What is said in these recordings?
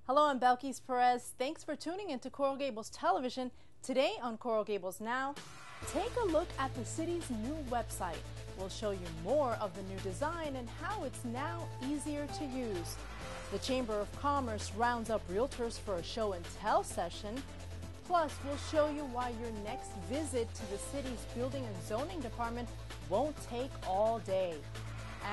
Hello, I'm Belkis Perez. Thanks for tuning into Coral Gables Television. Today on Coral Gables Now, take a look at the city's new website. We'll show you more of the new design and how it's now easier to use. The Chamber of Commerce rounds up realtors for a show and tell session. Plus, we'll show you why your next visit to the city's Building and Zoning Department won't take all day.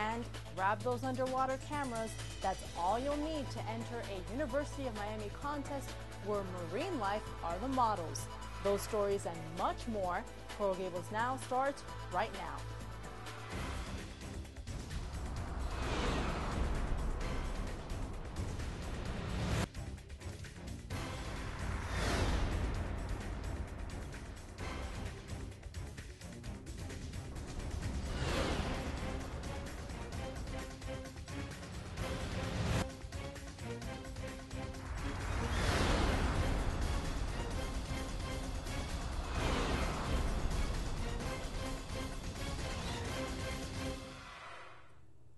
And grab those underwater cameras. That's all you'll need to enter a University of Miami contest where marine life are the models. Those stories and much more. Coral Gables Now starts right now.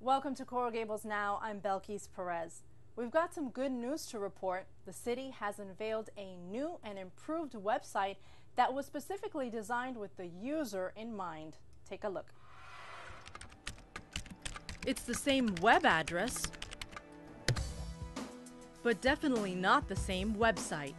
Welcome to Coral Gables Now. I'm Belkis Perez. We've got some good news to report. The city has unveiled a new and improved website that was specifically designed with the user in mind. Take a look. It's the same web address, but definitely not the same website.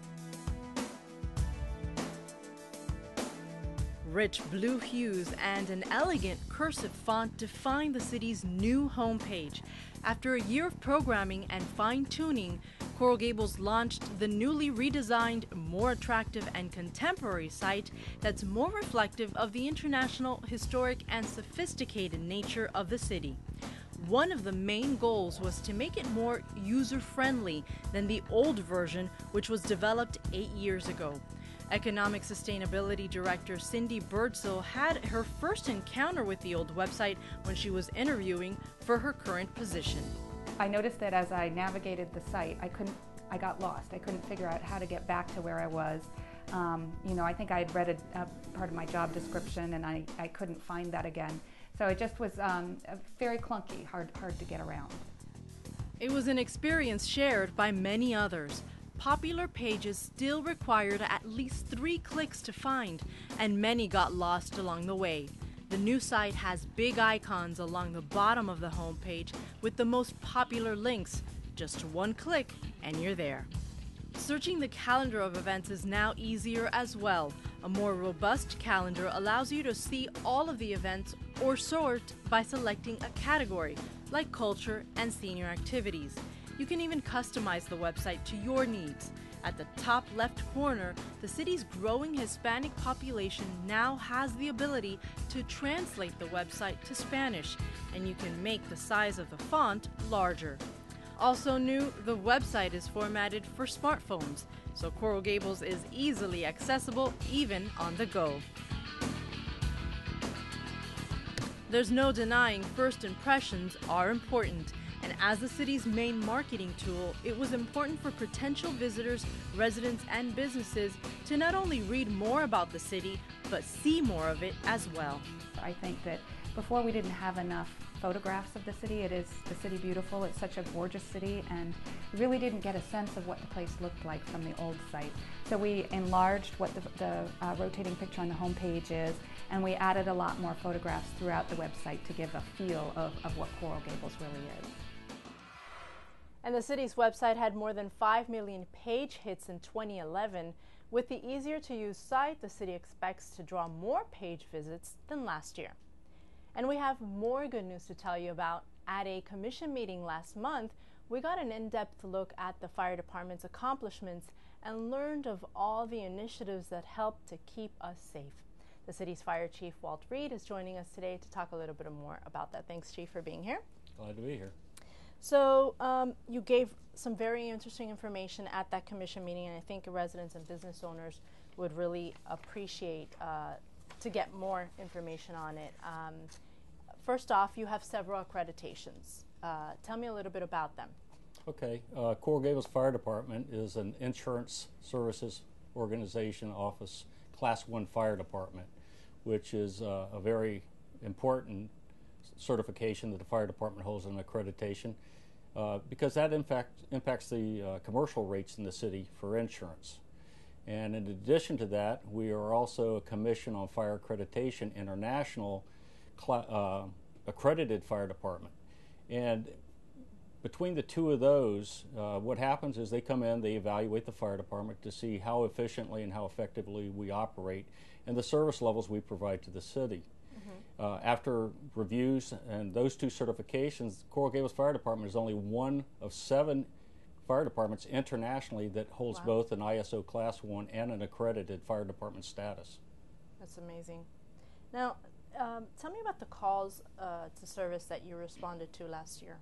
Rich blue hues and an elegant cursive font define the city's new homepage. After a year of programming and fine-tuning, Coral Gables launched the newly redesigned, more attractive and contemporary site that's more reflective of the international, historic, and sophisticated nature of the city. One of the main goals was to make it more user-friendly than the old version, which was developed 8 years ago. Economic Sustainability Director Cindy Birdsell had her first encounter with the old website when she was interviewing for her current position. I noticed that as I navigated the site, I got lost. I couldn't figure out how to get back to where I was. I think I had read a part of my job description and I couldn't find that again. So it just was very clunky, hard to get around. It was an experience shared by many others. Popular pages still required at least 3 clicks to find, and many got lost along the way. The new site has big icons along the bottom of the homepage with the most popular links. Just 1 click and you're there. Searching the calendar of events is now easier as well. A more robust calendar allows you to see all of the events or sort by selecting a category, like culture and senior activities. You can even customize the website to your needs. At the top left corner, the city's growing Hispanic population now has the ability to translate the website to Spanish, and you can make the size of the font larger. Also new, the website is formatted for smartphones, so Coral Gables is easily accessible even on the go. There's no denying first impressions are important. And as the city's main marketing tool, it was important for potential visitors, residents, and businesses to not only read more about the city, but see more of it as well. I think that before we didn't have enough photographs of the city. It is the city beautiful. It's such a gorgeous city, and we really didn't get a sense of what the place looked like from the old site. So we enlarged what the rotating picture on the homepage is, and we added a lot more photographs throughout the website to give a feel of what Coral Gables really is. And the city's website had more than 5 million page hits in 2011. With the easier-to-use site, the city expects to draw more page visits than last year. And we have more good news to tell you about. At a commission meeting last month, we got an in-depth look at the fire department's accomplishments and learned of all the initiatives that help to keep us safe. The city's fire chief, Walt Reed, is joining us today to talk a little bit more about that. Thanks, Chief, for being here. Glad to be here. So you gave some very interesting information at that commission meeting, and I think residents and business owners would really appreciate to get more information on it. First off, you have several accreditations. Tell me a little bit about them. Okay. Coral Gables Fire Department is an insurance services organization office, Class 1 fire department, which is a very important certification that the fire department holds, an accreditation. because that in fact impacts the commercial rates in the city for insurance. And in addition to that, we are also a Commission on Fire Accreditation International accredited fire department. And between the two of those, what happens is they come in, they evaluate the fire department to see how efficiently and how effectively we operate and the service levels we provide to the city. After reviews and those two certifications, Coral Gables Fire Department is only one of 7 fire departments internationally that holds both an ISO Class 1 and an accredited fire department status. That's amazing. Now, tell me about the calls to service that you responded to last year.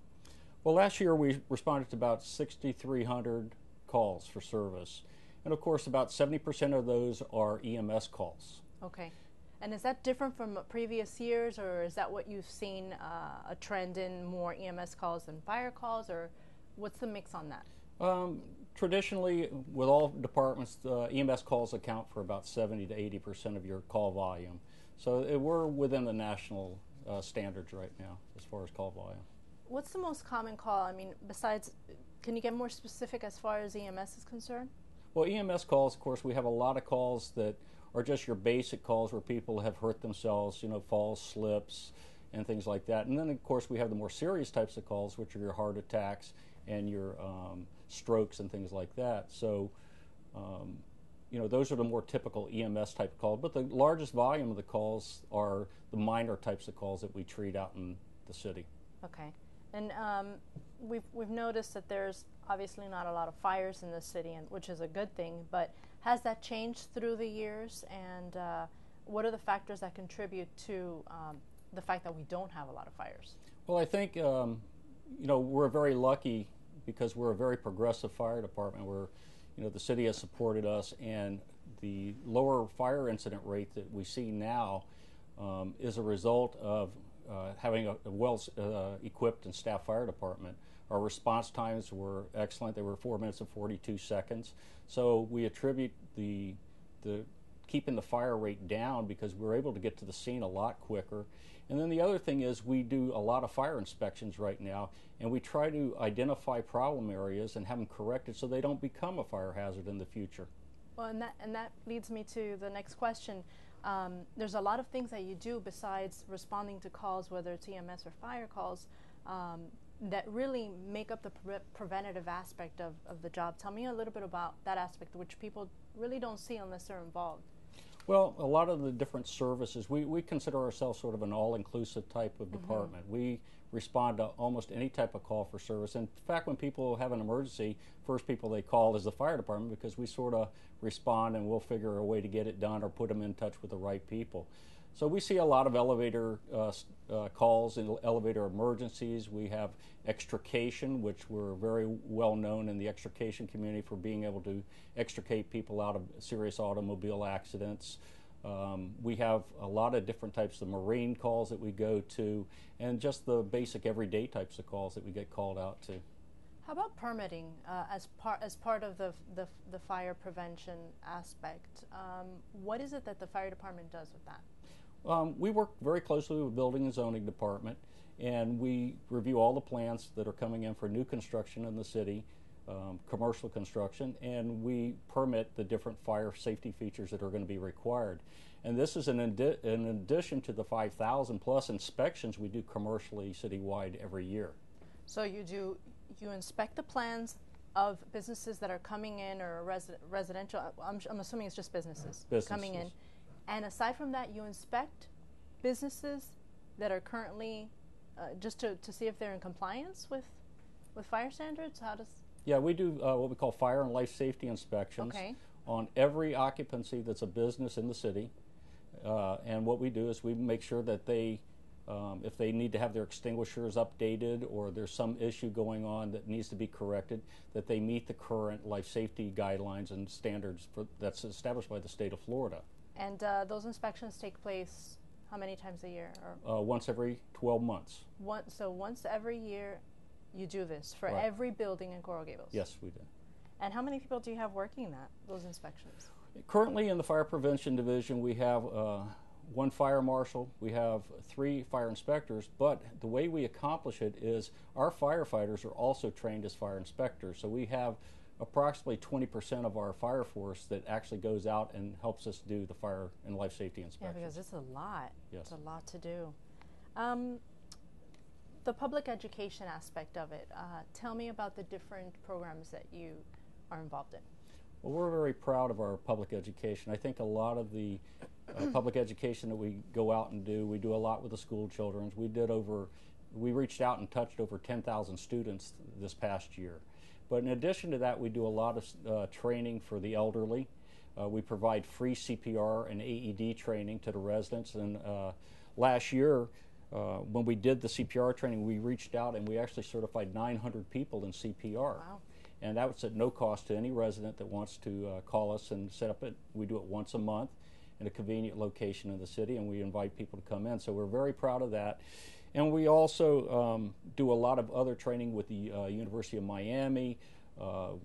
Well, last year we responded to about 6,300 calls for service. And of course, about 70% of those are EMS calls. Okay. And is that different from previous years, or is that what you've seen, a trend in more EMS calls than fire calls, or what's the mix on that? Traditionally, with all departments, EMS calls account for about 70 to 80% of your call volume. So we're within the national standards right now as far as call volume. What's the most common call? I mean, besides, can you get more specific as far as EMS is concerned? Well, EMS calls, of course, we have a lot of calls that are just your basic calls where people have hurt themselves, you know, falls, slips, and things like that. And then, of course, we have the more serious types of calls, which are your heart attacks and your strokes and things like that. So, you know, those are the more typical EMS type of calls. But the largest volume of the calls are the minor types of calls that we treat out in the city. Okay. And we've noticed that there's obviously not a lot of fires in the city, and which is a good thing, but has that changed through the years? And what are the factors that contribute to the fact that we don't have a lot of fires? Well, I think, you know, we're very lucky because we're a very progressive fire department where, you know, the city has supported us, and the lower fire incident rate that we see now is a result of having a well-equipped and staffed fire department. Our response times were excellent. They were 4 minutes and 42 seconds. So we attribute the keeping the fire rate down because we're able to get to the scene a lot quicker. And then the other thing is we do a lot of fire inspections right now, and we try to identify problem areas and have them corrected so they don't become a fire hazard in the future. Well, and that leads me to the next question. There's a lot of things that you do besides responding to calls, whether it's EMS or fire calls, that really make up the preventative aspect of the job. Tell me a little bit about that aspect, which people really don't see unless they're involved. Well, a lot of the different services, we consider ourselves sort of an all-inclusive type of department. We respond to almost any type of call for service. In fact, when people have an emergency, first people they call is the fire department because we sort of respond and we'll figure a way to get it done or put them in touch with the right people. So we see a lot of elevator calls and elevator emergencies. We have extrication, which we're very well known in the extrication community for being able to extricate people out of serious automobile accidents. We have a lot of different types of marine calls that we go to, and just the basic everyday types of calls that we get called out to. How about permitting as part of the fire prevention aspect? What is it that the fire department does with that? We work very closely with the Building and Zoning Department, and we review all the plans that are coming in for new construction in the city, commercial construction, and we permit the different fire safety features that are going to be required. And this is in addition to the 5,000 plus inspections we do commercially citywide every year. So you inspect the plans of businesses that are coming in, or residential, I'm assuming it's just businesses coming in. And aside from that, you inspect businesses that are currently, just to see if they're in compliance with fire standards? How does... Yeah, we do what we call fire and life safety inspections on every occupancy that's a business in the city. And what we do is we make sure that they, if they need to have their extinguishers updated or there's some issue going on that needs to be corrected, that they meet the current life safety guidelines and standards that's established by the state of Florida. And those inspections take place how many times a year? Or once every 12 months. So once every year you do this for Right. every building in Coral Gables? Yes, we do. And how many people do you have working those inspections? Currently in the Fire Prevention Division, we have one fire marshal, we have 3 fire inspectors, but the way we accomplish it is our firefighters are also trained as fire inspectors. So we have approximately 20% of our fire force that actually goes out and helps us do the fire and life safety inspections. Yeah, because it's a lot. Yes. It's a lot to do. The public education aspect of it, tell me about the different programs that you are involved in. Well, we're very proud of our public education. I think a lot of the public education that we go out and do, we do a lot with the school children. We reached out and touched over 10,000 students this past year. But in addition to that, we do a lot of training for the elderly. We provide free CPR and AED training to the residents. And last year, when we did the CPR training, we reached out and we actually certified 900 people in CPR. Wow. And that was at no cost to any resident that wants to call us and set up it. We do it once a month in a convenient location in the city, and we invite people to come in. So we're very proud of that. And we also do a lot of other training with the University of Miami,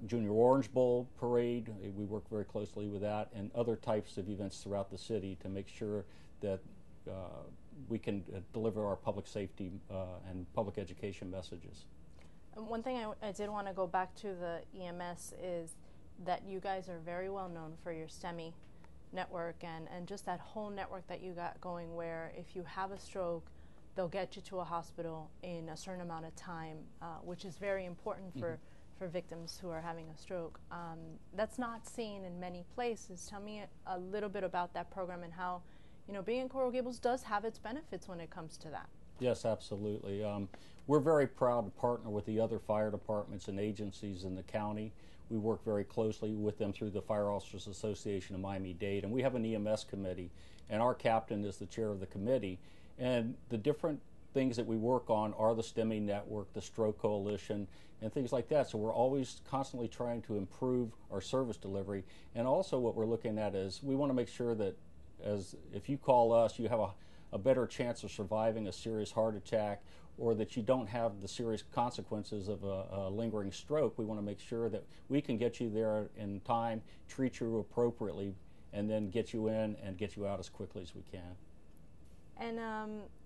Junior Orange Bowl Parade. We work very closely with that, and other types of events throughout the city to make sure that we can deliver our public safety and public education messages. One thing I did want to go back to the EMS is that you guys are very well known for your STEMI network and just that whole network that you got going, where if you have a stroke, they'll get you to a hospital in a certain amount of time, which is very important for victims who are having a stroke. That's not seen in many places. Tell me a little bit about that program and how, being in Coral Gables does have its benefits when it comes to that. Yes, absolutely. We're very proud to partner with the other fire departments and agencies in the county. We work very closely with them through the Fire Officers Association of Miami-Dade, and we have an EMS committee, and our captain is the chair of the committee. And the different things that we work on are the STEMI network, the Stroke Coalition, and things like that. So we're always constantly trying to improve our service delivery. And also what we're looking at is we want to make sure that if you call us, you have a better chance of surviving a serious heart attack, or that you don't have the serious consequences of a lingering stroke. We want to make sure that we can get you there in time, treat you appropriately, and then get you in and get you out as quickly as we can. And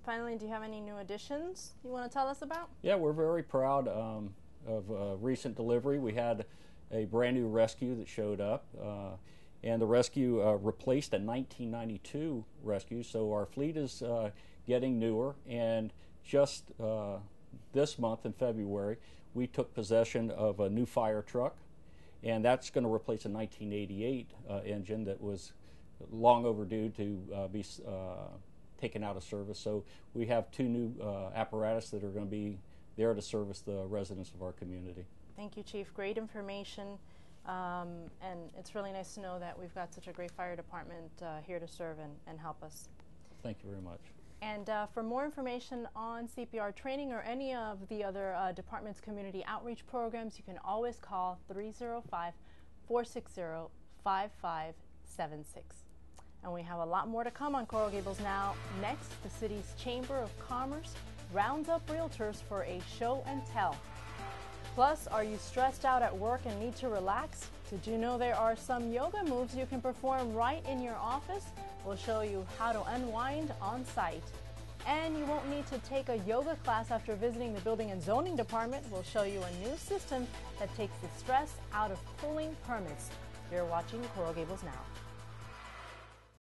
finally, do you have any new additions you want to tell us about? Yeah, we're very proud of a recent delivery. We had a brand new rescue that showed up. And the rescue replaced a 1992 rescue, so our fleet is getting newer. And just this month in February, we took possession of a new fire truck, and that's going to replace a 1988 engine that was long overdue to be taken out of service. So we have 2 new apparatus that are going to be there to service the residents of our community. Thank you, Chief. Great information. And it's really nice to know that we've got such a great fire department here to serve and help us. Thank you very much. And for more information on CPR training or any of the other department's community outreach programs, you can always call 305-460-5576. And we have a lot more to come on Coral Gables Now. Next, the city's Chamber of Commerce rounds up realtors for a show and tell. Plus, are you stressed out at work and need to relax? Did you know there are some yoga moves you can perform right in your office? We'll show you how to unwind on site. And you won't need to take a yoga class after visiting the Building and Zoning Department. We'll show you a new system that takes the stress out of pulling permits. You're watching Coral Gables Now.